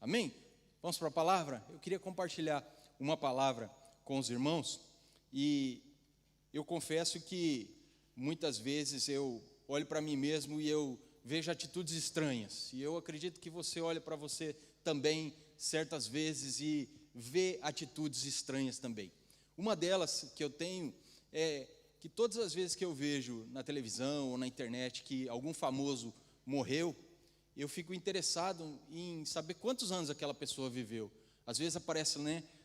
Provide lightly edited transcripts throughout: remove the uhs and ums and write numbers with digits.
Amém? Vamos para a palavra? Eu queria compartilhar uma palavra com os irmãos e eu confesso que muitas vezes eu olho para mim mesmo e eu vejo atitudes estranhas. E eu acredito que você olha para você também certas vezes e vê atitudes estranhas também. Uma delas que eu tenho é que todas as vezes que eu vejo na televisão ou na internet que algum famoso morreu, eu fico interessado em saber quantos anos aquela pessoa viveu. Às vezes aparece,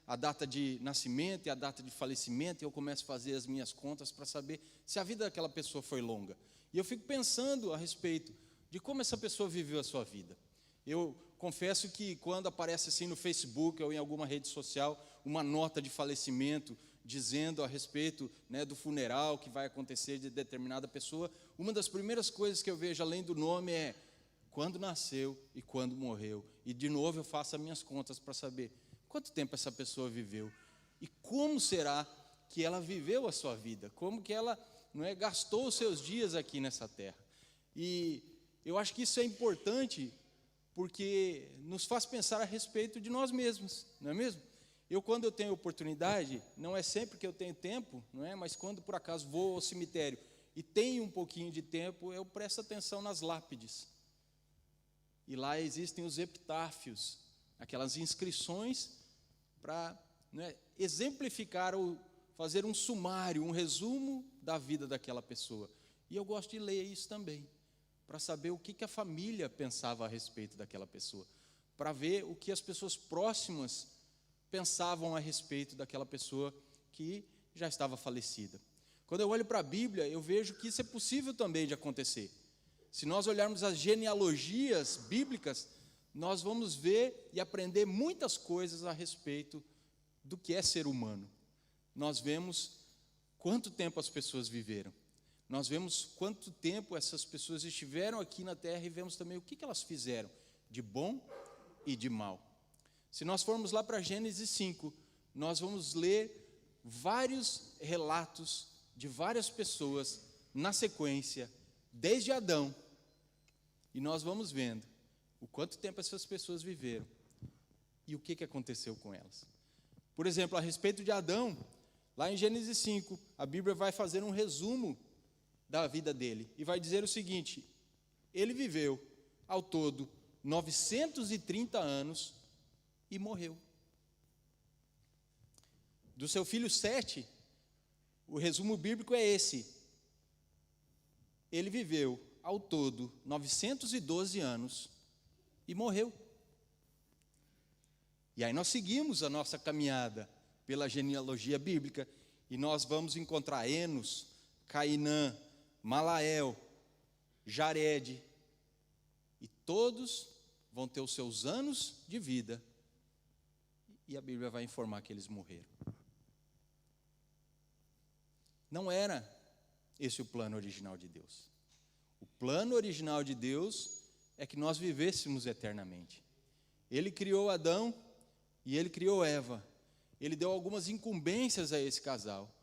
a data de nascimento e a data de falecimento, e eu começo a fazer as minhas contas para saber se a vida daquela pessoa foi longa. E eu fico pensando a respeito de como essa pessoa viveu a sua vida. Eu confesso que quando aparece assim no Facebook ou em alguma rede social uma nota de falecimento dizendo a respeito do funeral que vai acontecer de determinada pessoa, uma das primeiras coisas que eu vejo além do nome é quando nasceu e quando morreu. E de novo eu faço as minhas contas para saber quanto tempo essa pessoa viveu e como será que ela viveu a sua vida, como que ela gastou os seus dias aqui nessa terra. E eu acho que isso é importante porque nos faz pensar a respeito de nós mesmos, não é mesmo? Quando eu tenho oportunidade, não é sempre que eu tenho tempo, mas quando por acaso vou ao cemitério e tenho um pouquinho de tempo, eu presto atenção nas lápides. E lá existem os epitáfios, aquelas inscrições para exemplificar ou fazer um sumário, um resumo da vida daquela pessoa. E eu gosto de ler isso também, para saber o que a família pensava a respeito daquela pessoa, para ver o que as pessoas próximas pensavam a respeito daquela pessoa que já estava falecida. Quando eu olho para a Bíblia, eu vejo que isso é possível também de acontecer. Se nós olharmos as genealogias bíblicas, nós vamos ver e aprender muitas coisas a respeito do que é ser humano. Nós vemos quanto tempo as pessoas viveram. Nós vemos quanto tempo essas pessoas estiveram aqui na terra e vemos também o que elas fizeram de bom e de mal. Se nós formos lá para Gênesis 5, nós vamos ler vários relatos de várias pessoas na sequência, desde Adão, e nós vamos vendo o quanto tempo essas pessoas viveram e o que aconteceu com elas. Por exemplo, a respeito de Adão, lá em Gênesis 5, a Bíblia vai fazer um resumo da vida dele e vai dizer o seguinte: ele viveu ao todo 930 anos e morreu. Do seu filho Sete, o resumo bíblico é esse: ele viveu ao todo 912 anos e morreu. E aí nós seguimos a nossa caminhada pela genealogia bíblica e nós vamos encontrar Enos, Cainã, Malael, Jared, e todos vão ter os seus anos de vida e a Bíblia vai informar que eles morreram. Não era esse o plano original de Deus. O plano original de Deus é que nós vivêssemos eternamente. Ele criou Adão e ele criou Eva. Ele deu algumas incumbências a esse casal.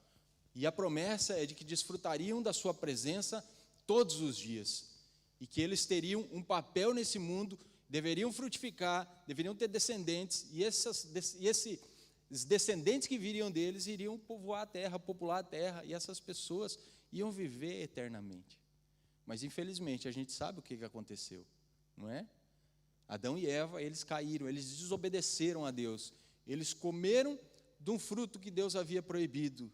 E a promessa é de que desfrutariam da sua presença todos os dias. E que eles teriam um papel nesse mundo, deveriam frutificar, deveriam ter descendentes. E esses descendentes que viriam deles iriam povoar a terra, popular a terra. E essas pessoas iam viver eternamente. Mas infelizmente a gente sabe o que aconteceu, não é? Adão e Eva, eles caíram, eles desobedeceram a Deus. Eles comeram de um fruto que Deus havia proibido.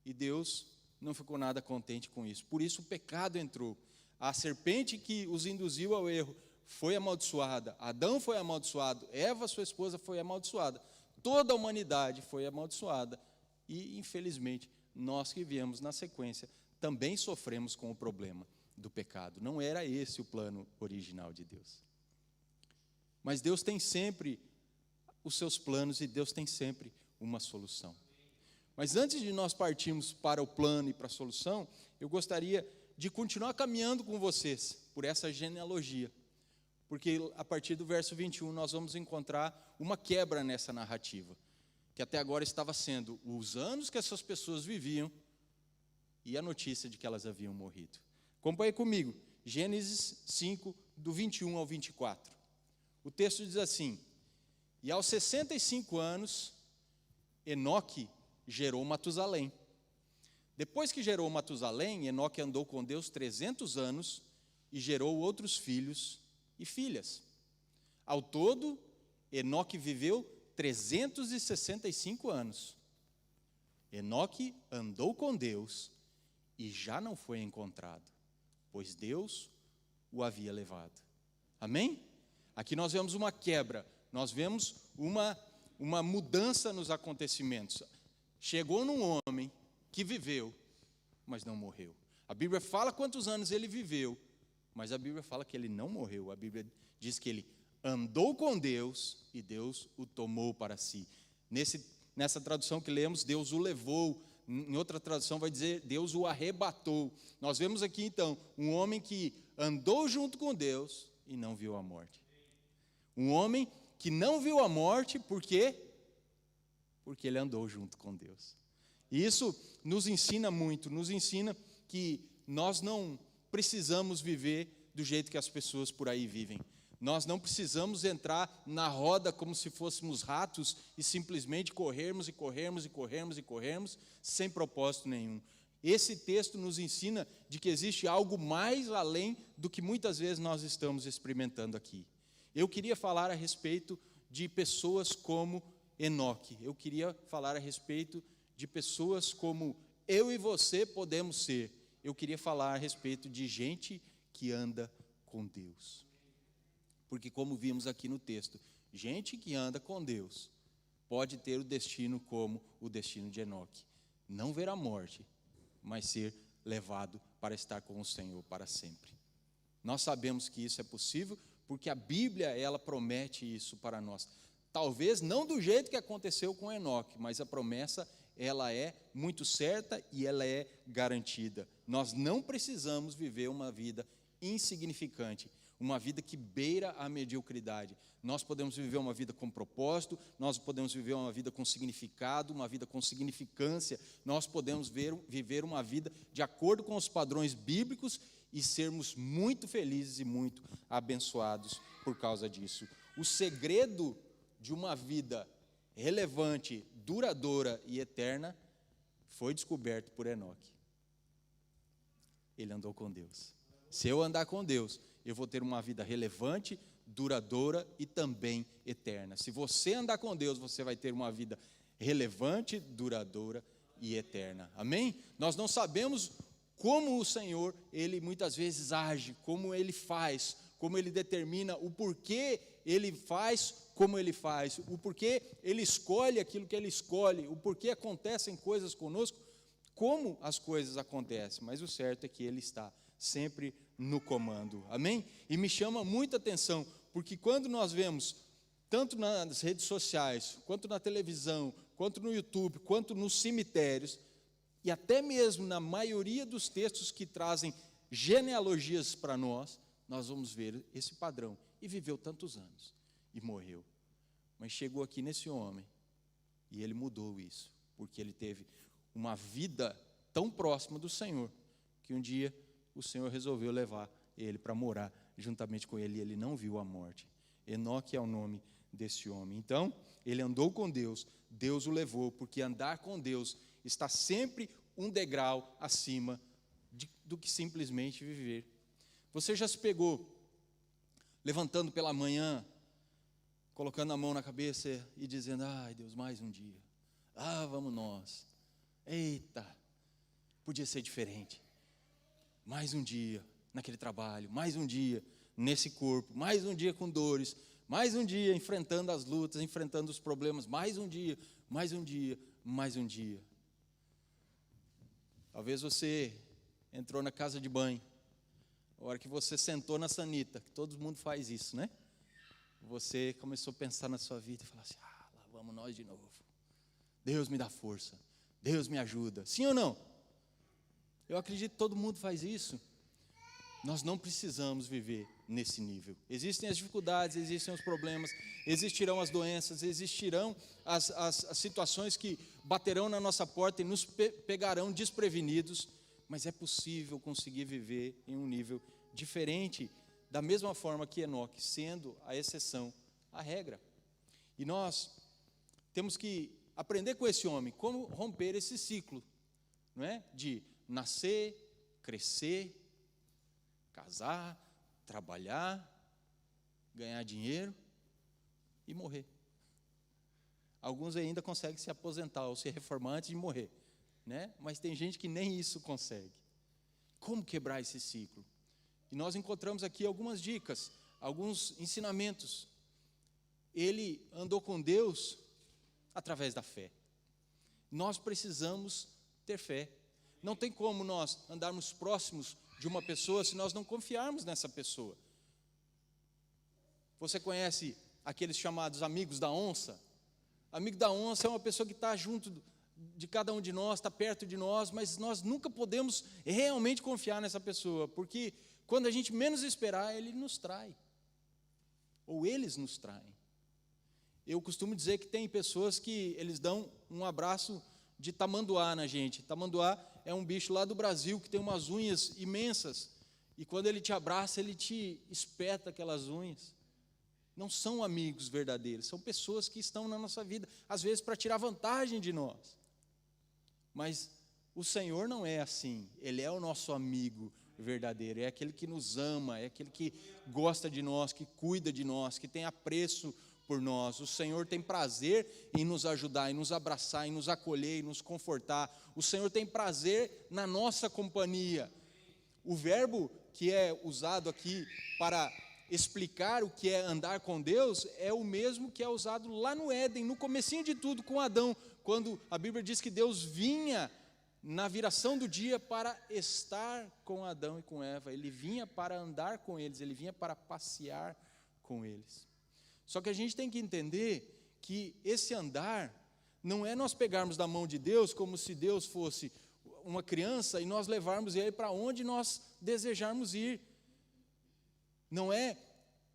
E Deus não ficou nada contente com isso. Por isso o pecado entrou. A serpente que os induziu ao erro foi amaldiçoada. Adão foi amaldiçoado. Eva, sua esposa, foi amaldiçoada. Toda a humanidade foi amaldiçoada. E, infelizmente, nós que viemos na sequência também sofremos com o problema do pecado. Não era esse o plano original de Deus. Mas Deus tem sempre os seus planos e Deus tem sempre uma solução. Mas antes de nós partirmos para o plano e para a solução, eu gostaria de continuar caminhando com vocês por essa genealogia. Porque a partir do verso 21 nós vamos encontrar uma quebra nessa narrativa, que até agora estava sendo os anos que essas pessoas viviam e a notícia de que elas haviam morrido. Acompanhe comigo, Gênesis 5, do 21 ao 24. O texto diz assim: E aos 65 anos, Enoque gerou Matusalém. Depois que gerou Matusalém, Enoque andou com Deus 300 anos e gerou outros filhos e filhas. Ao todo, Enoque viveu 365 anos. Enoque andou com Deus e já não foi encontrado, pois Deus o havia levado. Amém? Aqui nós vemos uma quebra, nós vemos uma mudança nos acontecimentos. Chegou num homem que viveu, mas não morreu. A Bíblia fala quantos anos ele viveu, mas a Bíblia fala que ele não morreu. A Bíblia diz que ele andou com Deus e Deus o tomou para si. Nessa tradução que lemos, Deus o levou. Em outra tradução vai dizer, Deus o arrebatou. Nós vemos aqui então, um homem que andou junto com Deus e não viu a morte. Um homem que não viu a morte, por quê? Porque ele andou junto com Deus. E isso nos ensina muito, nos ensina que nós não precisamos viver do jeito que as pessoas por aí vivem. Nós não precisamos entrar na roda como se fôssemos ratos e simplesmente corrermos e corrermos e corrermos e corrermos sem propósito nenhum. Esse texto nos ensina de que existe algo mais além do que muitas vezes nós estamos experimentando aqui. Eu queria falar a respeito de pessoas como Enoque. Eu queria falar a respeito de pessoas como eu e você podemos ser. Eu queria falar a respeito de gente que anda com Deus. Porque como vimos aqui no texto, gente que anda com Deus pode ter o destino como o destino de Enoque. Não ver a morte, mas ser levado para estar com o Senhor para sempre. Nós sabemos que isso é possível, porque a Bíblia, ela promete isso para nós. Talvez não do jeito que aconteceu com Enoque, mas a promessa, ela é muito certa e ela é garantida. Nós não precisamos viver uma vida insignificante, uma vida que beira a mediocridade. Nós podemos viver uma vida com propósito, nós podemos viver uma vida com significado, uma vida com significância, nós podemos viver uma vida de acordo com os padrões bíblicos e sermos muito felizes e muito abençoados por causa disso. O segredo de uma vida relevante, duradoura e eterna foi descoberto por Enoque. Ele andou com Deus. Se eu andar com Deus, eu vou ter uma vida relevante, duradoura e também eterna. Se você andar com Deus, você vai ter uma vida relevante, duradoura e eterna. Amém? Nós não sabemos como o Senhor, Ele muitas vezes age, como Ele faz, como Ele determina o porquê Ele faz como Ele faz, o porquê Ele escolhe aquilo que Ele escolhe, o porquê acontecem coisas conosco, como as coisas acontecem, mas o certo é que Ele está sempre no comando, amém? E me chama muita atenção, porque quando nós vemos, tanto nas redes sociais, quanto na televisão, quanto no YouTube, quanto nos cemitérios, e até mesmo na maioria dos textos que trazem genealogias para nós, nós vamos ver esse padrão. E viveu tantos anos, e morreu. Mas chegou aqui nesse homem, e ele mudou isso, porque ele teve uma vida tão próxima do Senhor, que um dia o Senhor resolveu levar ele para morar juntamente com ele, e ele não viu a morte. Enoque é o nome desse homem. Então, ele andou com Deus, Deus o levou, porque andar com Deus está sempre um degrau acima do que simplesmente viver. Você já se pegou levantando pela manhã, colocando a mão na cabeça e dizendo, ai Deus, mais um dia, vamos nós, eita, podia ser diferente, mais um dia naquele trabalho, mais um dia nesse corpo, mais um dia com dores, mais um dia enfrentando as lutas, enfrentando os problemas, mais um dia, mais um dia, mais um dia. Talvez você entrou na casa de banho, a hora que você sentou na sanita, que todo mundo faz isso, né? Você começou a pensar na sua vida e falar assim, lá vamos nós de novo. Deus me dá força, Deus me ajuda. Sim ou não? Eu acredito que todo mundo faz isso. Nós não precisamos viver nesse nível. Existem as dificuldades, existem os problemas, existirão as doenças, existirão as situações que baterão na nossa porta e nos pegarão desprevenidos, mas é possível conseguir viver em um nível diferente, da mesma forma que Enoque, sendo a exceção, a regra. E nós temos que aprender com esse homem como romper esse ciclo, não é? De nascer, crescer, casar, trabalhar, ganhar dinheiro e morrer. Alguns ainda conseguem se aposentar ou se reformar antes de morrer, né? Mas tem gente que nem isso consegue. Como quebrar esse ciclo? E nós encontramos aqui algumas dicas, alguns ensinamentos. Ele andou com Deus através da fé. Nós precisamos ter fé. Não tem como nós andarmos próximos de uma pessoa se nós não confiarmos nessa pessoa. Você conhece aqueles chamados amigos da onça? Amigo da onça é uma pessoa que está junto de cada um de nós, está perto de nós, mas nós nunca podemos realmente confiar nessa pessoa, porque quando a gente menos esperar, ele nos trai, ou eles nos traem. Eu costumo dizer que tem pessoas que eles dão um abraço de tamanduá na gente. Tamanduá é um bicho lá do Brasil que tem umas unhas imensas, e quando ele te abraça, ele te espeta aquelas unhas. Não são amigos verdadeiros, são pessoas que estão na nossa vida, às vezes para tirar vantagem de nós. Mas o Senhor não é assim, Ele é o nosso amigo verdadeiro, é aquele que nos ama, é aquele que gosta de nós, que cuida de nós, que tem apreço por nós. O Senhor tem prazer em nos ajudar, em nos abraçar, em nos acolher, em nos confortar. O Senhor tem prazer na nossa companhia. O verbo que é usado aqui para explicar o que é andar com Deus é o mesmo que é usado lá no Éden, no comecinho de tudo, com Adão, quando a Bíblia diz que Deus vinha na viração do dia para estar com Adão e com Eva. Ele vinha para andar com eles, ele vinha para passear com eles. Só que a gente tem que entender que esse andar não é nós pegarmos da mão de Deus como se Deus fosse uma criança e nós levarmos ele para onde nós desejarmos ir. Não é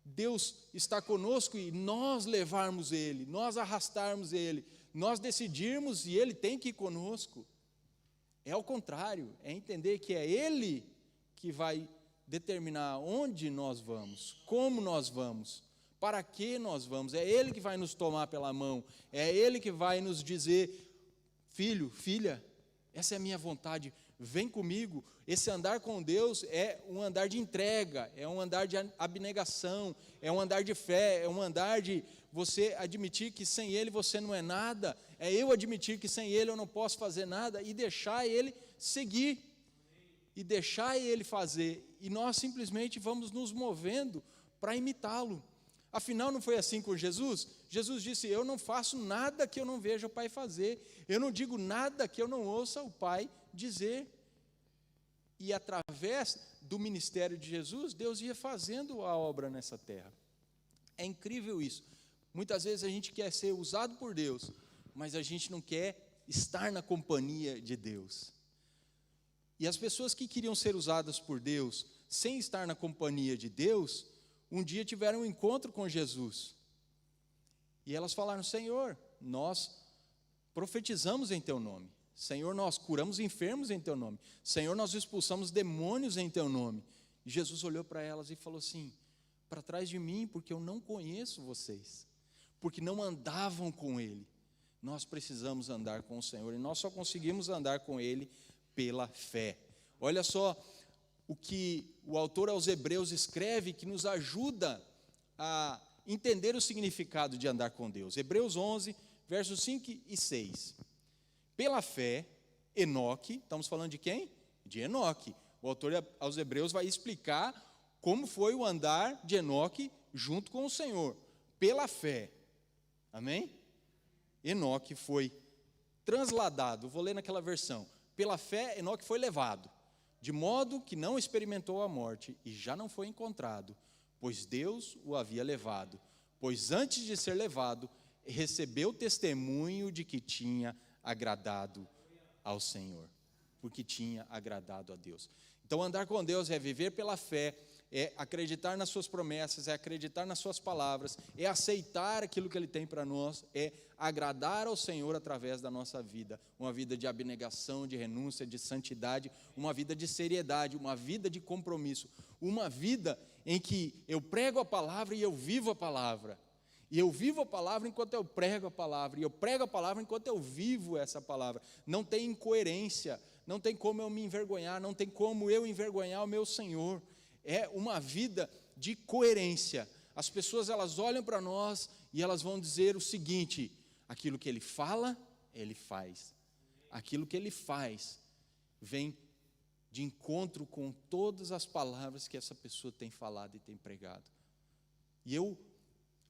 Deus estar conosco e nós levarmos ele, nós arrastarmos ele, nós decidirmos e ele tem que ir conosco. É ao contrário, é entender que é ele que vai determinar onde nós vamos, como nós vamos, para que nós vamos. É ele que vai nos tomar pela mão, é ele que vai nos dizer: filho, filha, essa é a minha vontade, vem comigo. Esse andar com Deus é um andar de entrega, é um andar de abnegação, é um andar de fé, é um andar de você admitir que sem Ele você não é nada, é eu admitir que sem Ele eu não posso fazer nada e deixar Ele seguir, e deixar Ele fazer, e nós simplesmente vamos nos movendo para imitá-lo. Afinal, não foi assim com Jesus? Jesus disse: eu não faço nada que eu não veja o Pai fazer, eu não digo nada que eu não ouça o Pai dizer. E através do ministério de Jesus, Deus ia fazendo a obra nessa terra. É incrível isso. Muitas vezes a gente quer ser usado por Deus, mas a gente não quer estar na companhia de Deus. E as pessoas que queriam ser usadas por Deus, sem estar na companhia de Deus, um dia tiveram um encontro com Jesus. E elas falaram: Senhor, nós profetizamos em Teu nome. Senhor, nós curamos enfermos em Teu nome. Senhor, nós expulsamos demônios em Teu nome. E Jesus olhou para elas e falou assim: para trás de mim, porque eu não conheço vocês, porque não andavam com Ele. Nós precisamos andar com o Senhor, e nós só conseguimos andar com Ele pela fé. Olha só o que o autor aos Hebreus escreve, que nos ajuda a entender o significado de andar com Deus. Hebreus 11, versos 5 e 6. Pela fé, Enoque, estamos falando de quem? De Enoque. O autor aos Hebreus vai explicar como foi o andar de Enoque junto com o Senhor. Pela fé, amém? Enoque foi transladado, vou ler naquela versão. Pela fé, Enoque foi levado, de modo que não experimentou a morte, e já não foi encontrado, pois Deus o havia levado. Pois antes de ser levado, recebeu testemunho de que tinha agradado ao Senhor, porque tinha agradado a Deus. Então, andar com Deus é viver pela fé, é acreditar nas suas promessas, é acreditar nas suas palavras, é aceitar aquilo que Ele tem para nós, é agradar ao Senhor através da nossa vida, uma vida de abnegação, de renúncia, de santidade, uma vida de seriedade, uma vida de compromisso, uma vida em que eu prego a palavra e eu vivo a palavra. E eu vivo a palavra enquanto eu prego a palavra. E eu prego a palavra enquanto eu vivo essa palavra. Não tem incoerência, não tem como eu me envergonhar, não tem como eu envergonhar o meu Senhor. É uma vida de coerência. As pessoas, elas olham para nós e elas vão dizer o seguinte: aquilo que ele fala, ele faz. Aquilo que ele faz vem de encontro com todas as palavras que essa pessoa tem falado e tem pregado. E eu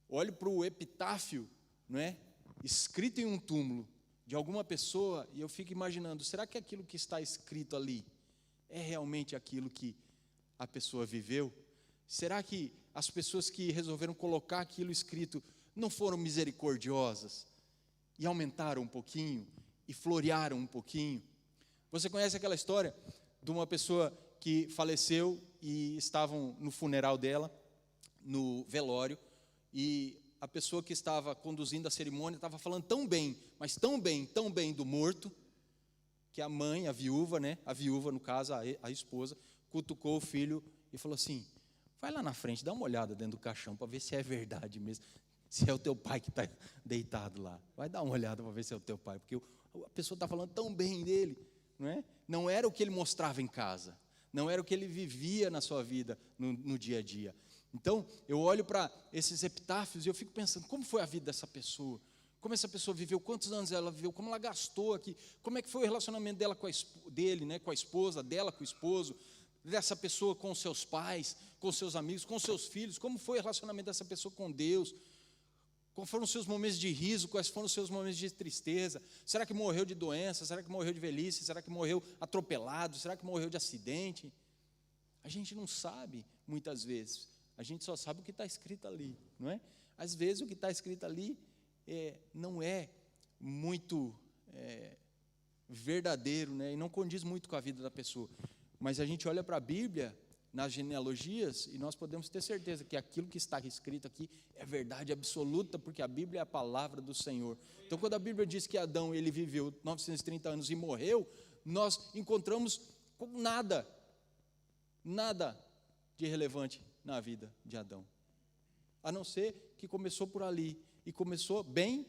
olho para o epitáfio, não é, escrito em um túmulo de alguma pessoa, e eu fico imaginando, será que aquilo que está escrito ali é realmente aquilo que a pessoa viveu? Será que as pessoas que resolveram colocar aquilo escrito não foram misericordiosas e aumentaram um pouquinho e florearam um pouquinho? Você conhece aquela história de uma pessoa que faleceu e estavam no funeral dela, no velório, e a pessoa que estava conduzindo a cerimônia estava falando tão bem, mas tão bem do morto, que a mãe, a viúva, no caso, a esposa, cutucou o filho e falou assim: vai lá na frente, dá uma olhada dentro do caixão para ver se é verdade mesmo, se é o teu pai que está deitado lá. Vai dar uma olhada para ver se é o teu pai, porque a pessoa está falando tão bem dele, não é? Não era o que ele mostrava em casa, não era o que ele vivia na sua vida, no dia a dia. Então, eu olho para esses epitáfios e eu fico pensando, como foi a vida dessa pessoa? Como essa pessoa viveu, quantos anos ela viveu, como ela gastou aqui, como é que foi o relacionamento dela com com a esposa, dela com o esposo, dessa pessoa com os seus pais, com os seus amigos, com os seus filhos, como foi o relacionamento dessa pessoa com Deus, quais foram os seus momentos de riso, quais foram os seus momentos de tristeza, será que morreu de doença, será que morreu de velhice, será que morreu atropelado, será que morreu de acidente? A gente não sabe muitas vezes. A gente só sabe o que está escrito ali, não é? Às vezes o que está escrito ali não é muito verdadeiro, né? E não condiz muito com a vida da pessoa. Mas a gente olha para a Bíblia, nas genealogias, e nós podemos ter certeza que aquilo que está escrito aqui é verdade absoluta, porque a Bíblia é a palavra do Senhor. Então, quando a Bíblia diz que Adão ele viveu 930 anos e morreu, nós encontramos nada de relevante na vida de Adão, a não ser que começou por ali, e começou bem,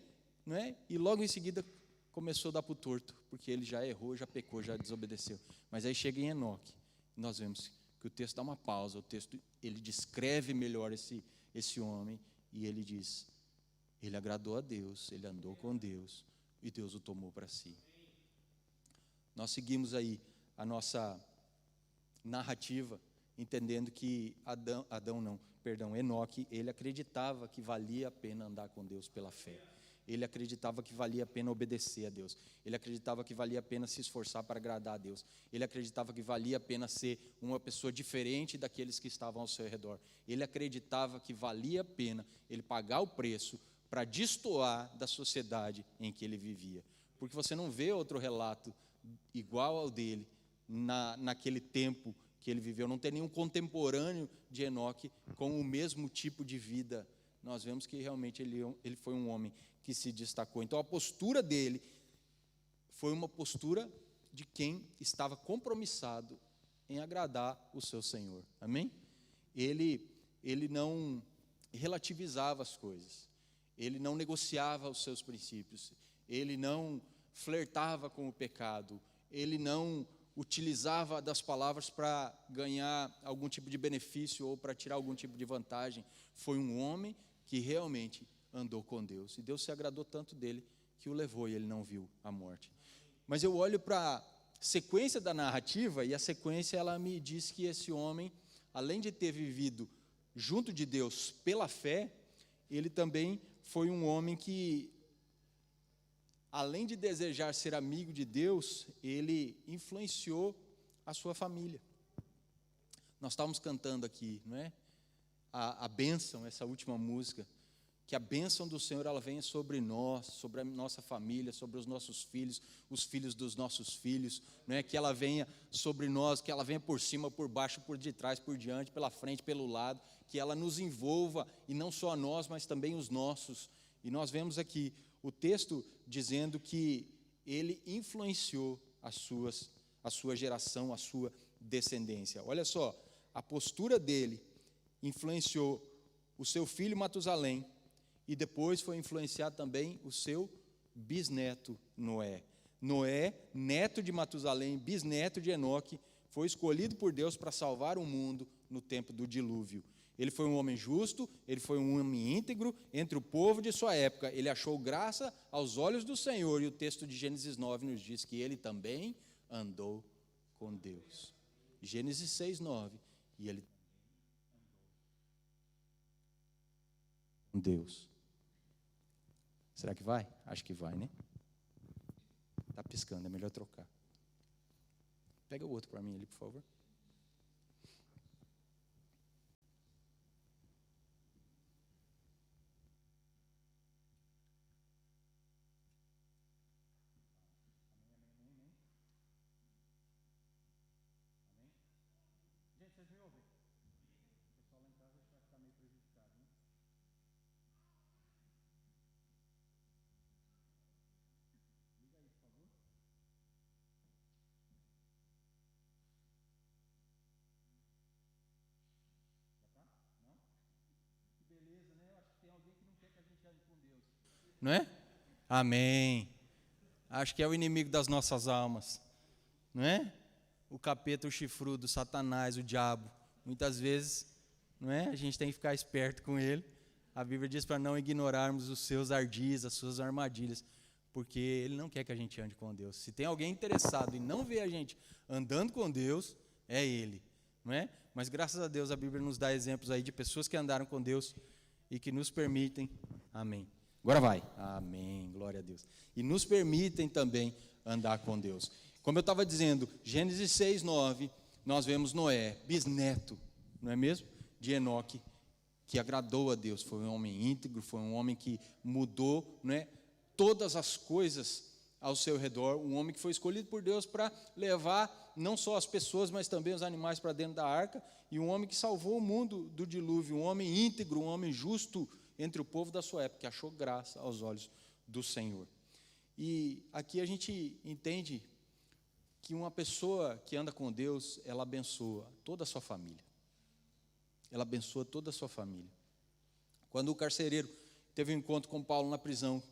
não é? E logo em seguida começou a dar para o torto, porque ele já errou, já pecou, já desobedeceu. Mas aí chega em Enoque, nós vemos que o texto dá uma pausa, o texto ele descreve melhor esse homem, e ele diz, ele agradou a Deus, ele andou com Deus, e Deus o tomou para si. Nós seguimos aí a nossa narrativa, entendendo que Enoque, ele acreditava que valia a pena andar com Deus pela fé. Ele acreditava que valia a pena obedecer a Deus. Ele acreditava que valia a pena se esforçar para agradar a Deus. Ele acreditava que valia a pena ser uma pessoa diferente daqueles que estavam ao seu redor. Ele acreditava que valia a pena ele pagar o preço para destoar da sociedade em que ele vivia. Porque você não vê outro relato igual ao dele naquele tempo que ele viveu, não tem nenhum contemporâneo de Enoque com o mesmo tipo de vida. Nós vemos que realmente ele foi um homem que se destacou. Então a postura dele foi uma postura de quem estava compromissado em agradar o seu Senhor. Amém? Ele não relativizava as coisas, ele não negociava os seus princípios, ele não flertava com o pecado, ele não utilizava das palavras para ganhar algum tipo de benefício ou para tirar algum tipo de vantagem. Foi um homem que realmente andou com Deus, e Deus se agradou tanto dele que o levou e ele não viu a morte. Mas eu olho para a sequência da narrativa, e a sequência ela me diz que esse homem, além de ter vivido junto de Deus pela fé, ele também foi um homem que, além de desejar ser amigo de Deus, ele influenciou a sua família. Nós estávamos cantando aqui, não é? A bênção, essa última música, que a bênção do Senhor ela venha sobre nós, sobre a nossa família, sobre os nossos filhos, os filhos dos nossos filhos, não é? Que ela venha sobre nós, que ela venha por cima, por baixo, por detrás, por diante, pela frente, pelo lado, que ela nos envolva, e não só a nós, mas também os nossos. E nós vemos aqui o texto dizendo que ele influenciou a sua geração, a sua descendência. Olha só, a postura dele influenciou o seu filho Matusalém, e depois foi influenciar também o seu bisneto Noé. Noé, neto de Matusalém, bisneto de Enoque, foi escolhido por Deus para salvar o mundo no tempo do dilúvio. Ele foi um homem justo, ele foi um homem íntegro entre o povo de sua época. Ele achou graça aos olhos do Senhor, e o texto de Gênesis 9 nos diz que ele também andou com Deus. Gênesis 6, 9. E ele com Deus. Será que vai? Acho que vai, né? Está piscando, é melhor trocar. Pega o outro para mim ali, por favor. Gente, vocês me ouvem? O pessoal lá em casa vai ficar meio prejudicado, né? Liga aí, por favor. Já tá? Não? Que beleza, né? Eu acho que tem alguém que não quer que a gente ande com Deus. Não é? Amém. Acho que é o inimigo das nossas almas. Não é? O capeta, o chifrudo, o Satanás, o diabo. Muitas vezes, não é? A gente tem que ficar esperto com ele. A Bíblia diz para não ignorarmos os seus ardis, as suas armadilhas, porque ele não quer que a gente ande com Deus. Se tem alguém interessado em não ver a gente andando com Deus, é ele, não é? Mas graças a Deus a Bíblia nos dá exemplos aí de pessoas que andaram com Deus e que nos permitem, amém. Agora vai, amém, glória a Deus. E nos permitem também andar com Deus. Como eu estava dizendo, Gênesis 6, 9, nós vemos Noé, bisneto, não é mesmo? De Enoque, que agradou a Deus, foi um homem íntegro, foi um homem que mudou, não é, todas as coisas ao seu redor, um homem que foi escolhido por Deus para levar não só as pessoas, mas também os animais para dentro da arca, e um homem que salvou o mundo do dilúvio, um homem íntegro, um homem justo entre o povo da sua época, que achou graça aos olhos do Senhor. E aqui a gente entende que uma pessoa que anda com Deus, ela abençoa toda a sua família. Ela abençoa toda a sua família. Quando o carcereiro teve um encontro com Paulo na prisão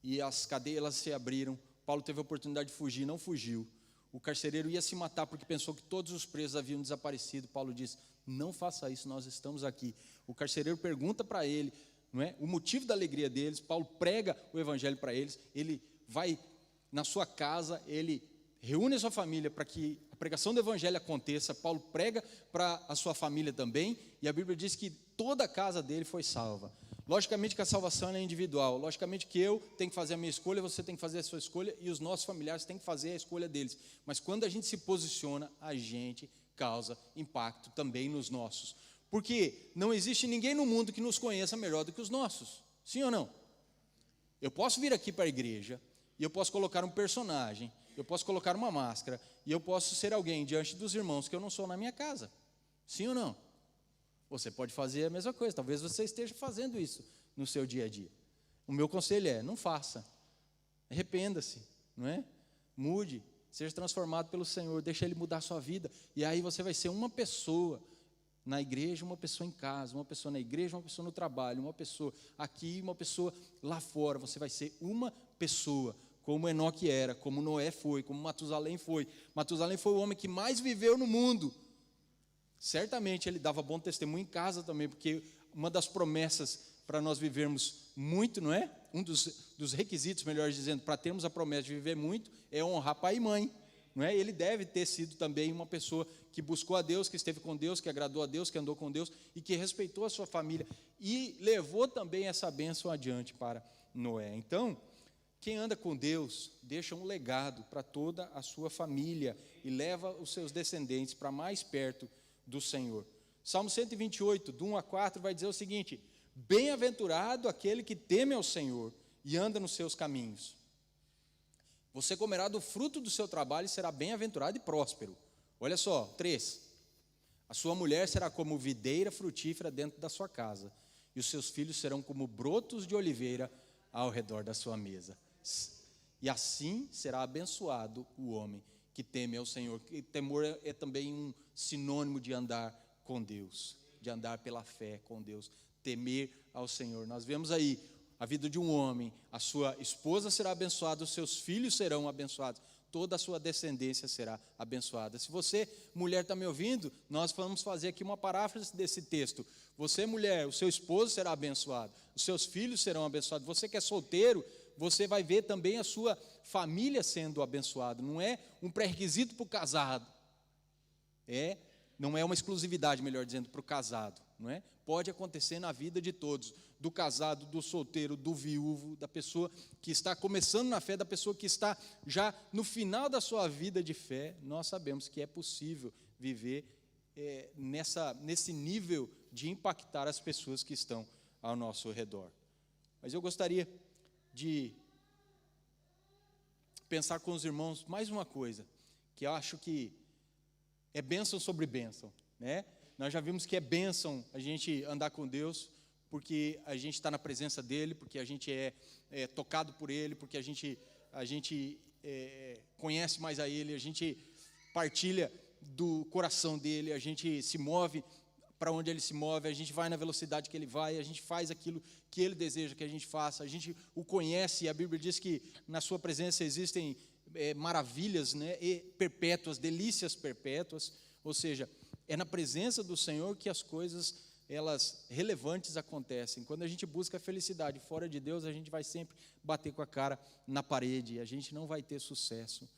e as cadeias se abriram, Paulo teve a oportunidade de fugir, não fugiu. O carcereiro ia se matar porque pensou que todos os presos haviam desaparecido. Paulo disse: não faça isso, nós estamos aqui. O carcereiro pergunta para ele, não é, o motivo da alegria deles. Paulo prega o evangelho para eles. Ele vai na sua casa, ele reúne a sua família para que a pregação do evangelho aconteça. Paulo prega para a sua família também, e a Bíblia diz que toda a casa dele foi salva. Logicamente que a salvação é individual, logicamente que eu tenho que fazer a minha escolha, você tem que fazer a sua escolha, e os nossos familiares têm que fazer a escolha deles. Mas quando a gente se posiciona, a gente causa impacto também nos nossos. Porque não existe ninguém no mundo que nos conheça melhor do que os nossos. Sim ou não? Eu posso vir aqui para a igreja, e eu posso colocar um personagem, eu posso colocar uma máscara, e eu posso ser alguém diante dos irmãos que eu não sou na minha casa. Sim ou não? Você pode fazer a mesma coisa, talvez você esteja fazendo isso no seu dia a dia. O meu conselho é: não faça, arrependa-se, não é? Mude, seja transformado pelo Senhor, deixa Ele mudar a sua vida, e aí você vai ser uma pessoa na igreja, uma pessoa em casa, uma pessoa na igreja, uma pessoa no trabalho, uma pessoa aqui, uma pessoa lá fora. Você vai ser uma pessoa, como Enoque era, como Noé foi, como Matusalém foi. Matusalém foi o homem que mais viveu no mundo. Certamente ele dava bom testemunho em casa também, porque uma das promessas para nós vivermos muito, não é? Um dos requisitos, melhor dizendo, para termos a promessa de viver muito, é honrar pai e mãe, não é? Ele deve ter sido também uma pessoa que buscou a Deus, que esteve com Deus, que agradou a Deus, que andou com Deus e que respeitou a sua família e levou também essa bênção adiante para Noé. Então, quem anda com Deus deixa um legado para toda a sua família e leva os seus descendentes para mais perto do Senhor. Salmo 128, do 1 a 4, vai dizer o seguinte: bem-aventurado aquele que teme ao Senhor e anda nos seus caminhos. Você comerá do fruto do seu trabalho e será bem-aventurado e próspero. Olha só, 3. A sua mulher será como videira frutífera dentro da sua casa, e os seus filhos serão como brotos de oliveira ao redor da sua mesa. E assim será abençoado o homem que teme ao Senhor. E temor é também um sinônimo de andar com Deus, de andar pela fé com Deus, temer ao Senhor. Nós vemos aí a vida de um homem, a sua esposa será abençoada, os seus filhos serão abençoados, toda a sua descendência será abençoada. Se você, mulher, está me ouvindo, nós vamos fazer aqui uma paráfrase desse texto. Você, mulher, o seu esposo será abençoado, os seus filhos serão abençoados. Você que é solteiro, você vai ver também a sua família sendo abençoada. Não é um pré-requisito para o casado, não é uma exclusividade, melhor dizendo, para o casado, não é? Pode acontecer na vida de todos, do casado, do solteiro, do viúvo, da pessoa que está começando na fé, da pessoa que está já no final da sua vida de fé. Nós sabemos que é possível viver nesse nível de impactar as pessoas que estão ao nosso redor. Mas eu gostaria de pensar com os irmãos mais uma coisa, que eu acho que é bênção sobre bênção, né? Nós já vimos que é bênção a gente andar com Deus, porque a gente está na presença dEle, porque a gente é tocado por Ele, porque a gente conhece mais a Ele, a gente partilha do coração dEle, a gente se move para onde Ele se move, a gente vai na velocidade que Ele vai, a gente faz aquilo que Ele deseja que a gente faça, a gente o conhece, e a Bíblia diz que na sua presença existem maravilhas, né, e perpétuas, delícias perpétuas, ou seja, é na presença do Senhor que as coisas, elas relevantes acontecem. Quando a gente busca a felicidade fora de Deus, a gente vai sempre bater com a cara na parede, a gente não vai ter sucesso.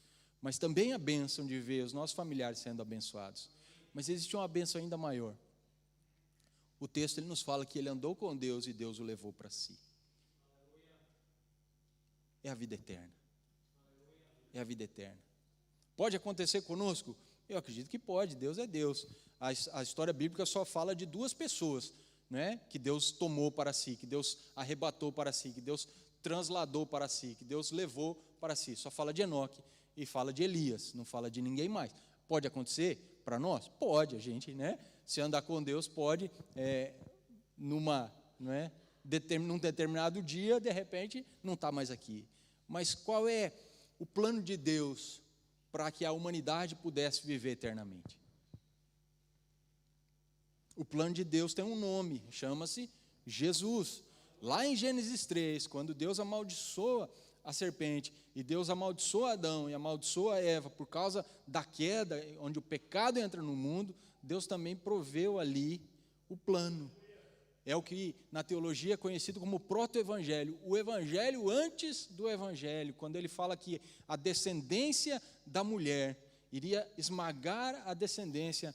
Mas também a bênção de ver os nossos familiares sendo abençoados. Mas existe uma bênção ainda maior. O texto ele nos fala que ele andou com Deus e Deus o levou para si. É a vida eterna. É a vida eterna. Pode acontecer conosco? Eu acredito que pode, Deus é Deus. A história bíblica só fala de duas pessoas, né, que Deus tomou para si, que Deus arrebatou para si, que Deus transladou para si, que Deus levou para si. Só fala de Enoque e fala de Elias, não fala de ninguém mais. Pode acontecer para nós? Pode, a gente, né, se andar com Deus, pode, num determinado dia, de repente, não está mais aqui. Mas qual é o plano de Deus para que a humanidade pudesse viver eternamente? O plano de Deus tem um nome, chama-se Jesus. Lá em Gênesis 3, quando Deus amaldiçoa a serpente, e Deus amaldiçoa Adão e amaldiçoa Eva por causa da queda, onde o pecado entra no mundo, Deus também proveu ali o plano. É o que na teologia é conhecido como proto-evangelho, o evangelho antes do evangelho, quando ele fala que a descendência da mulher iria esmagar a descendência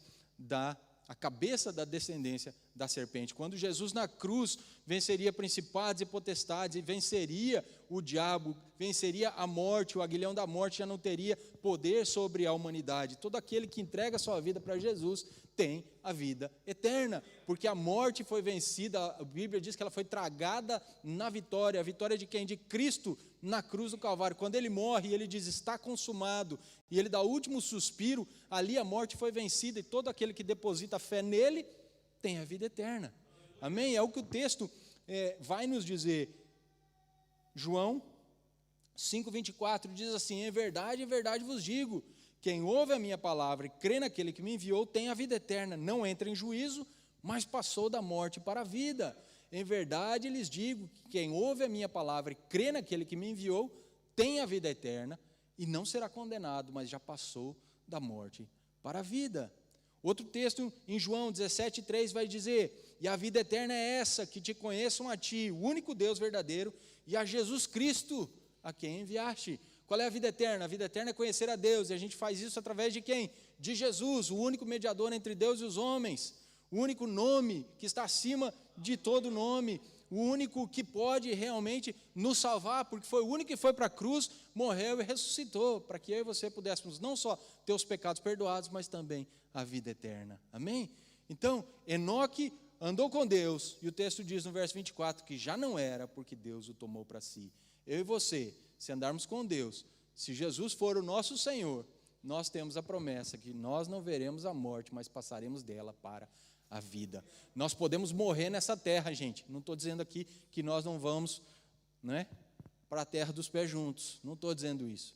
a cabeça da descendência da serpente. Quando Jesus na cruz venceria principados e potestades e venceria o diabo, venceria a morte, o aguilhão da morte já não teria poder sobre a humanidade. Todo aquele que entrega a sua vida para Jesus tem a vida eterna, porque a morte foi vencida, a Bíblia diz que ela foi tragada na vitória. A vitória de quem? De Cristo na cruz do Calvário. Quando ele morre, ele diz, está consumado, e ele dá o último suspiro, ali a morte foi vencida, e todo aquele que deposita fé nele, tem a vida eterna. Amém? É o que o texto vai nos dizer. João 5,24 diz assim, em verdade vos digo, quem ouve a minha palavra e crê naquele que me enviou, tem a vida eterna, não entra em juízo, mas passou da morte para a vida. Em verdade lhes digo, que quem ouve a minha palavra e crê naquele que me enviou, tem a vida eterna, e não será condenado, mas já passou da morte para a vida. Outro texto em João 17,3 vai dizer, e a vida eterna é essa, que te conheçam a ti, o único Deus verdadeiro, e a Jesus Cristo, a quem enviaste. Qual é a vida eterna? A vida eterna é conhecer a Deus, e a gente faz isso através de quem? De Jesus, o único mediador entre Deus e os homens, o único nome que está acima de todo nome, o único que pode realmente nos salvar, porque foi o único que foi para a cruz, morreu e ressuscitou, para que eu e você pudéssemos não só ter os pecados perdoados, mas também a vida eterna. Amém? Então, Enoque andou com Deus, e o texto diz no verso 24 que já não era, porque Deus o tomou para si. Eu e você, se andarmos com Deus, se Jesus for o nosso Senhor, nós temos a promessa que nós não veremos a morte, mas passaremos dela para a vida. Nós podemos morrer nessa terra, gente. Não estou dizendo aqui que nós não vamos, né, para a terra dos pés juntos. Não estou dizendo isso,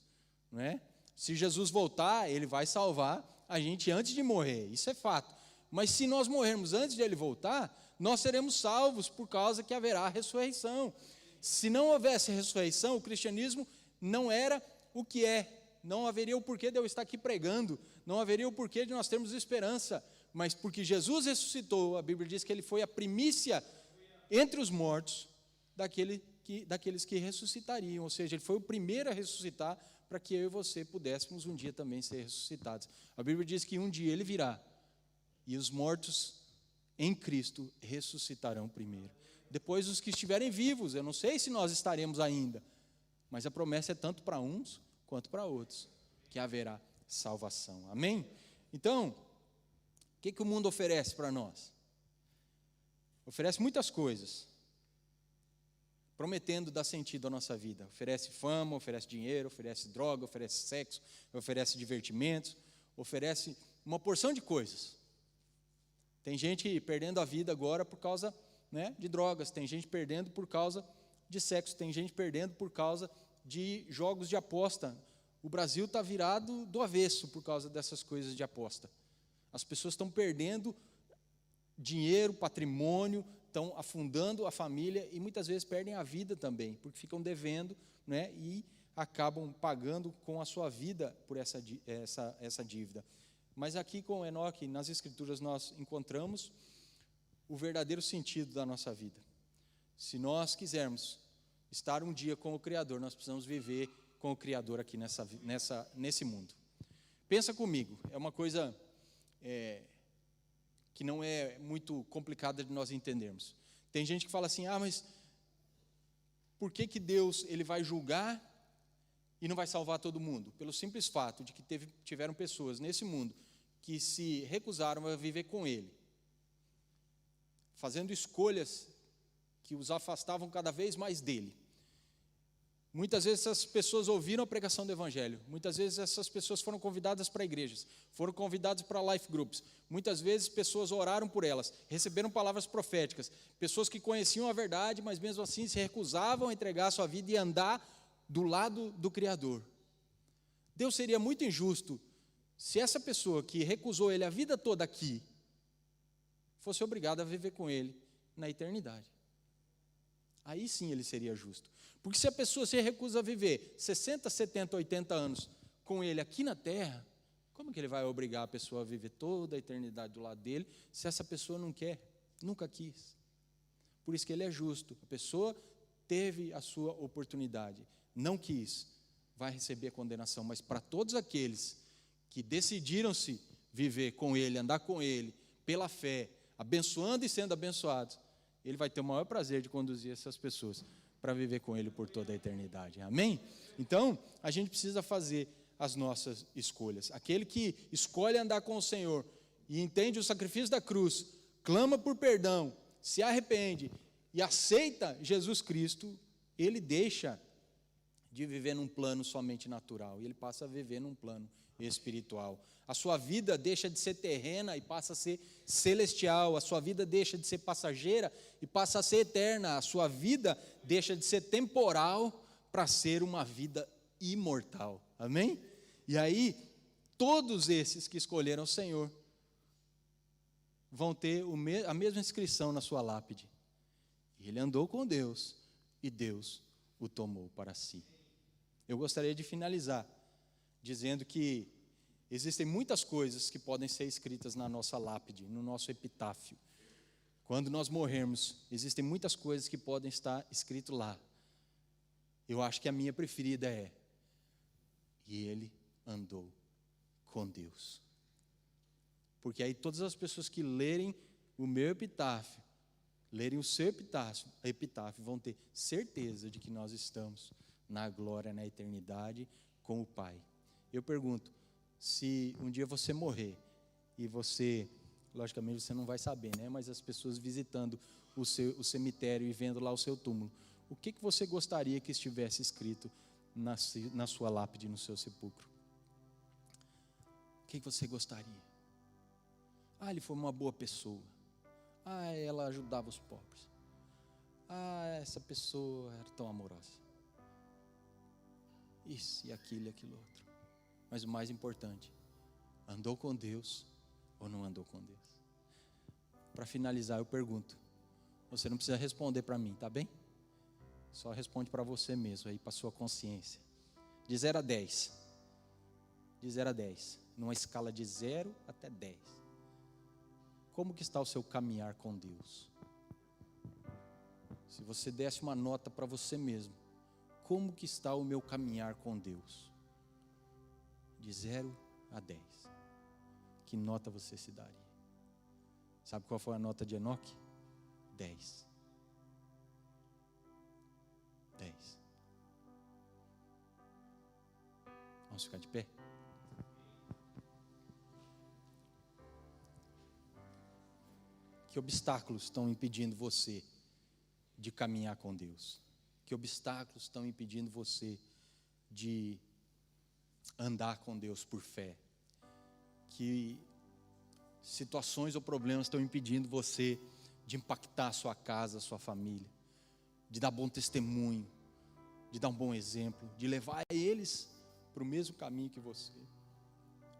não é? Se Jesus voltar, Ele vai salvar a gente antes de morrer. Isso é fato. Mas se nós morrermos antes de Ele voltar, nós seremos salvos por causa que haverá a ressurreição. Se não houvesse ressurreição, o cristianismo não era o que é. Não haveria o porquê de eu estar aqui pregando, não haveria o porquê de nós termos esperança, mas porque Jesus ressuscitou, a Bíblia diz que ele foi a primícia entre os mortos daqueles que ressuscitariam, ou seja, ele foi o primeiro a ressuscitar para que eu e você pudéssemos um dia também ser ressuscitados. A Bíblia diz que um dia ele virá e os mortos em Cristo ressuscitarão primeiro. Depois os que estiverem vivos, eu não sei se nós estaremos ainda, mas a promessa é tanto para uns quanto para outros, que haverá salvação. Amém? Então, o que o mundo oferece para nós? Oferece muitas coisas, prometendo dar sentido à nossa vida. Oferece fama, oferece dinheiro, oferece droga, oferece sexo, oferece divertimentos, oferece uma porção de coisas. Tem gente perdendo a vida agora por causa, de drogas, tem gente perdendo por causa de sexo, tem gente perdendo por causa de jogos de aposta. O Brasil está virado do avesso por causa dessas coisas de aposta. As pessoas estão perdendo dinheiro, patrimônio, estão afundando a família e muitas vezes perdem a vida também, porque ficam devendo, e acabam pagando com a sua vida por essa dívida. Mas aqui com Enoque, nas Escrituras, nós encontramos o verdadeiro sentido da nossa vida. Se nós quisermos estar um dia com o Criador, nós precisamos viver com o Criador aqui nesse mundo. Pensa comigo, é uma coisa que não é muito complicada de nós entendermos. Tem gente que fala assim, mas por que Deus ele vai julgar e não vai salvar todo mundo? Pelo simples fato de que tiveram pessoas nesse mundo que se recusaram a viver com Ele, fazendo escolhas que os afastavam cada vez mais dEle. Muitas vezes essas pessoas ouviram a pregação do Evangelho, muitas vezes essas pessoas foram convidadas para igrejas, foram convidadas para life groups, muitas vezes pessoas oraram por elas, receberam palavras proféticas, pessoas que conheciam a verdade, mas mesmo assim se recusavam a entregar a sua vida e andar do lado do Criador. Deus seria muito injusto se essa pessoa que recusou Ele a vida toda aqui, fosse obrigada a viver com Ele na eternidade. Aí sim Ele seria justo. Porque se a pessoa se recusa a viver 60, 70, 80 anos com Ele aqui na terra, como que Ele vai obrigar a pessoa a viver toda a eternidade do lado dEle, se essa pessoa não quer, nunca quis? Por isso que Ele é justo. A pessoa teve a sua oportunidade, não quis, vai receber a condenação. Mas para todos aqueles que decidiram-se viver com Ele, andar com Ele, pela fé, abençoando e sendo abençoados, Ele vai ter o maior prazer de conduzir essas pessoas para viver com Ele por toda a eternidade. Amém? Então, a gente precisa fazer as nossas escolhas. Aquele que escolhe andar com o Senhor e entende o sacrifício da cruz, clama por perdão, se arrepende e aceita Jesus Cristo, ele deixa de viver num plano somente natural e ele passa a viver num plano espiritual. A sua vida deixa de ser terrena e passa a ser celestial. A sua vida deixa de ser passageira e passa a ser eterna. A sua vida deixa de ser temporal para ser uma vida imortal. Amém? E aí, todos esses que escolheram o Senhor vão ter a mesma inscrição na sua lápide. Ele andou com Deus e Deus o tomou para si. Eu gostaria de finalizar dizendo que existem muitas coisas que podem ser escritas na nossa lápide, no nosso epitáfio. Quando nós morrermos, existem muitas coisas que podem estar escritas lá. Eu acho que a minha preferida é: e ele andou com Deus. Porque aí todas as pessoas que lerem o meu epitáfio, lerem o seu epitáfio, vão ter certeza de que nós estamos na glória, na eternidade, com o Pai. Eu pergunto, se um dia você morrer, e você, logicamente você não vai saber, mas as pessoas visitando o cemitério e vendo lá o seu túmulo, o que você gostaria que estivesse escrito na sua lápide, no seu sepulcro? O que você gostaria? Ele foi uma boa pessoa. Ela ajudava os pobres. Essa pessoa era tão amorosa. Isso e aquilo outro. Mas o mais importante, andou com Deus ou não andou com Deus? Para finalizar, eu pergunto, você não precisa responder para mim, tá bem? Só responde para você mesmo, aí para sua consciência. De 0 a 10. De 0 a 10. Numa escala de 0 até 10. Como que está o seu caminhar com Deus? Se você desse uma nota para você mesmo, como que está o meu caminhar com Deus? De 0 a 10. Que nota você se daria? Sabe qual foi a nota de Enoque? 10. 10. Vamos ficar de pé? Que obstáculos estão impedindo você de caminhar com Deus? Que obstáculos estão impedindo você de andar com Deus por fé? Que situações ou problemas estão impedindo você de impactar a sua casa, a sua família, de dar bom testemunho, de dar um bom exemplo, de levar eles para o mesmo caminho que você?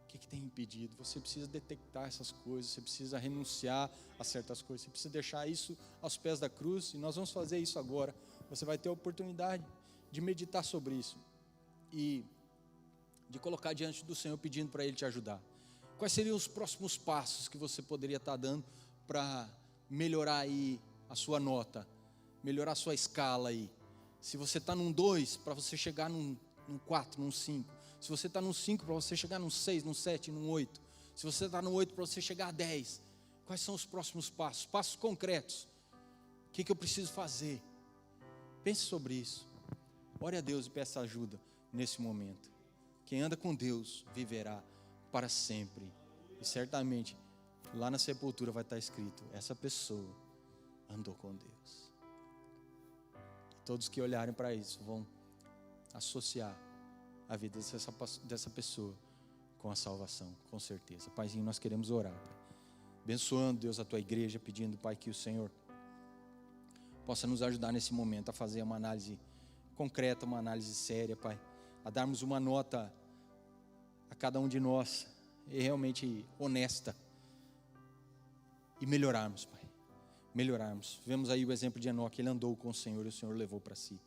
O que tem impedido? Você precisa detectar essas coisas, você precisa renunciar a certas coisas, você precisa deixar isso aos pés da cruz, e nós vamos fazer isso agora. Você vai ter a oportunidade de meditar sobre isso e de colocar diante do Senhor, pedindo para Ele te ajudar. Quais seriam os próximos passos que você poderia estar dando para melhorar aí a sua nota, melhorar a sua escala aí? Se você está num 2, para você chegar num 4, num 5. Se você está num 5, para você chegar num 6, num 7, num 8. Se você está no 8, para você chegar a 10. Quais são os próximos passos? Passos concretos. O que eu preciso fazer? Pense sobre isso. Ore a Deus e peça ajuda nesse momento. Quem anda com Deus viverá para sempre. E certamente lá na sepultura vai estar escrito: essa pessoa andou com Deus. E todos que olharem para isso vão associar a vida dessa pessoa com a salvação, com certeza. Paizinho, nós queremos orar, Pai, abençoando, Deus, a Tua igreja, pedindo, Pai, que o Senhor possa nos ajudar nesse momento a fazer uma análise concreta, uma análise séria, Pai, a darmos uma nota a cada um de nós, e realmente honesta, e melhorarmos, Pai, melhorarmos. Vemos aí o exemplo de Enoque, ele andou com o Senhor e o Senhor levou para si.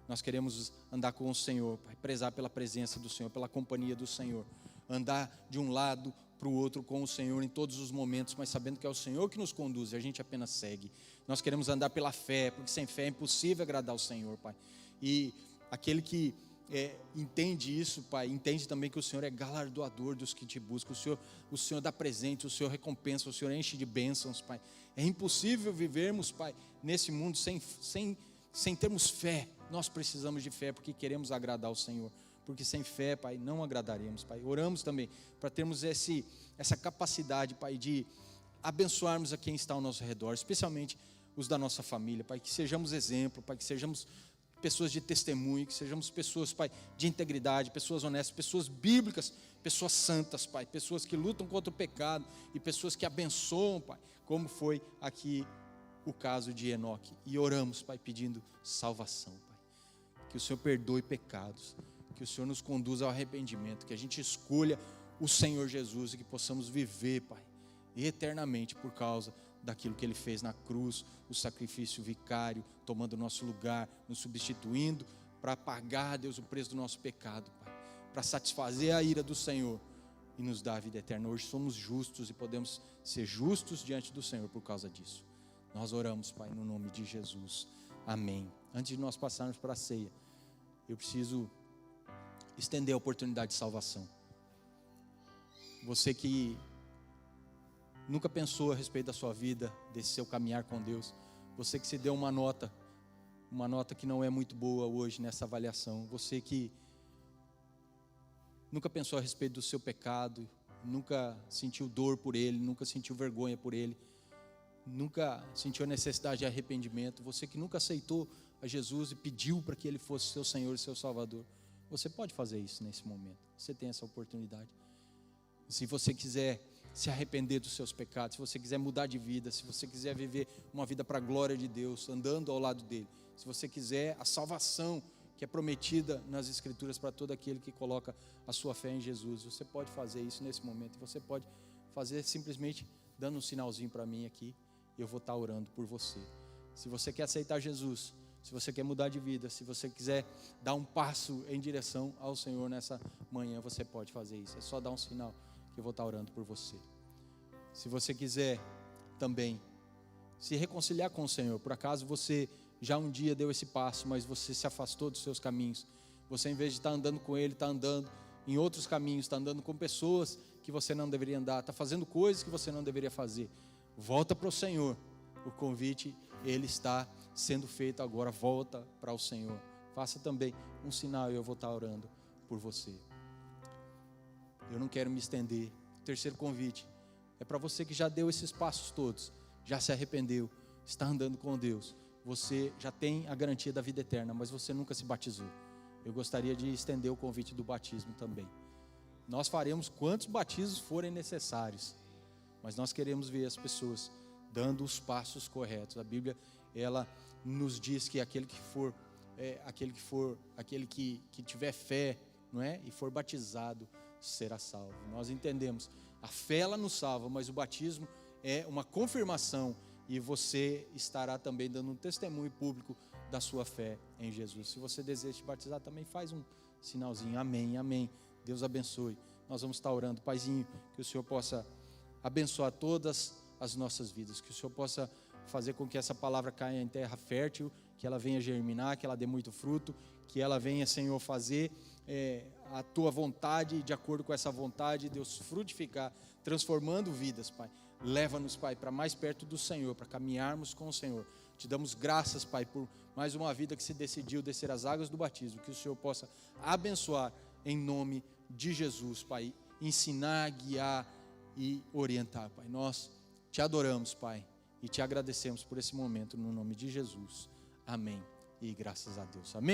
Nós queremos andar com o Senhor, Pai, prezar pela presença do Senhor, pela companhia do Senhor, andar de um lado para o outro com o Senhor em todos os momentos, mas sabendo que é o Senhor que nos conduz e a gente apenas segue. Nós queremos andar pela fé, porque sem fé é impossível agradar o Senhor, Pai. E aquele que entende isso, Pai, entende também que o Senhor é galardoador dos que te buscam. O Senhor dá presente, o Senhor recompensa, o Senhor enche de bênçãos, Pai. É impossível vivermos, Pai, nesse mundo sem termos fé. Nós precisamos de fé porque queremos agradar o Senhor, porque sem fé, Pai, não agradaremos, Pai. Oramos também para termos essa capacidade, Pai, de abençoarmos a quem está ao nosso redor, especialmente os da nossa família, Pai, que sejamos exemplo, Pai, que sejamos pessoas de testemunho, que sejamos pessoas, Pai, de integridade, pessoas honestas, pessoas bíblicas, pessoas santas, Pai, pessoas que lutam contra o pecado e pessoas que abençoam, Pai, como foi aqui o caso de Enoque. E oramos, Pai, pedindo salvação, Pai, que o Senhor perdoe pecados, que o Senhor nos conduza ao arrependimento, que a gente escolha o Senhor Jesus e que possamos viver, Pai, eternamente por causa daquilo que Ele fez na cruz, o sacrifício vicário, tomando o nosso lugar, nos substituindo, para pagar, Deus, o preço do nosso pecado, Pai, para satisfazer a ira do Senhor e nos dar a vida eterna. Hoje somos justos e podemos ser justos diante do Senhor por causa disso. Nós oramos, Pai, no nome de Jesus. Amém. Antes de nós passarmos para a ceia, eu preciso estender a oportunidade de salvação. Você que nunca pensou a respeito da sua vida, desse seu caminhar com Deus, você que se deu uma nota que não é muito boa hoje nessa avaliação, você que nunca pensou a respeito do seu pecado, nunca sentiu dor por ele, nunca sentiu vergonha por ele, nunca sentiu a necessidade de arrependimento, você que nunca aceitou a Jesus e pediu para que Ele fosse seu Senhor e seu Salvador, você pode fazer isso nesse momento, você tem essa oportunidade. Se você quiser se arrepender dos seus pecados, se você quiser mudar de vida, se você quiser viver uma vida para a glória de Deus, andando ao lado dEle, se você quiser a salvação que é prometida nas Escrituras para todo aquele que coloca a sua fé em Jesus, você pode fazer isso nesse momento, você pode fazer simplesmente dando um sinalzinho para mim aqui, eu vou estar orando por você. Se você quer aceitar Jesus, Se você quer mudar de vida, se você quiser dar um passo em direção ao Senhor nessa manhã, você pode fazer isso. É só dar um sinal que eu vou estar orando por você. Se você quiser também se reconciliar com o Senhor, por acaso você já um dia deu esse passo, mas você se afastou dos seus caminhos. Você, em vez de estar andando com Ele, está andando em outros caminhos, está andando com pessoas que você não deveria andar, está fazendo coisas que você não deveria fazer. Volta para o Senhor. O convite, ele está sendo feito agora. Volta para o Senhor. Faça também um sinal e eu vou estar orando por você. Eu não quero me estender. O terceiro convite é para você que já deu esses passos todos, já se arrependeu, está andando com Deus. Você já tem a garantia da vida eterna, mas você nunca se batizou. Eu gostaria de estender o convite do batismo também. Nós faremos quantos batismos forem necessários, mas nós queremos ver as pessoas dando os passos corretos. A Bíblia, ela nos diz que aquele que tiver fé, não é? E for batizado, será salvo. Nós entendemos, a fé ela nos salva, mas o batismo é uma confirmação, e você estará também dando um testemunho público da sua fé em Jesus. Se você deseja te batizar, também faz um sinalzinho, amém, amém. Deus abençoe. Nós vamos estar orando, Paizinho, que o Senhor possa abençoar todas as nossas vidas, que o Senhor possa fazer com que essa palavra caia em terra fértil, que ela venha germinar, que ela dê muito fruto, que ela venha, Senhor, fazer a Tua vontade, de acordo com essa vontade, Deus, frutificar, transformando vidas, Pai. Leva-nos, Pai, para mais perto do Senhor, para caminharmos com o Senhor. Te damos graças, Pai, por mais uma vida que se decidiu descer as águas do batismo, que o Senhor possa abençoar em nome de Jesus, Pai, ensinar, guiar e orientar, Pai. Nós te adoramos, Pai, e te agradecemos por esse momento, no nome de Jesus. Amém. E graças a Deus. Amém.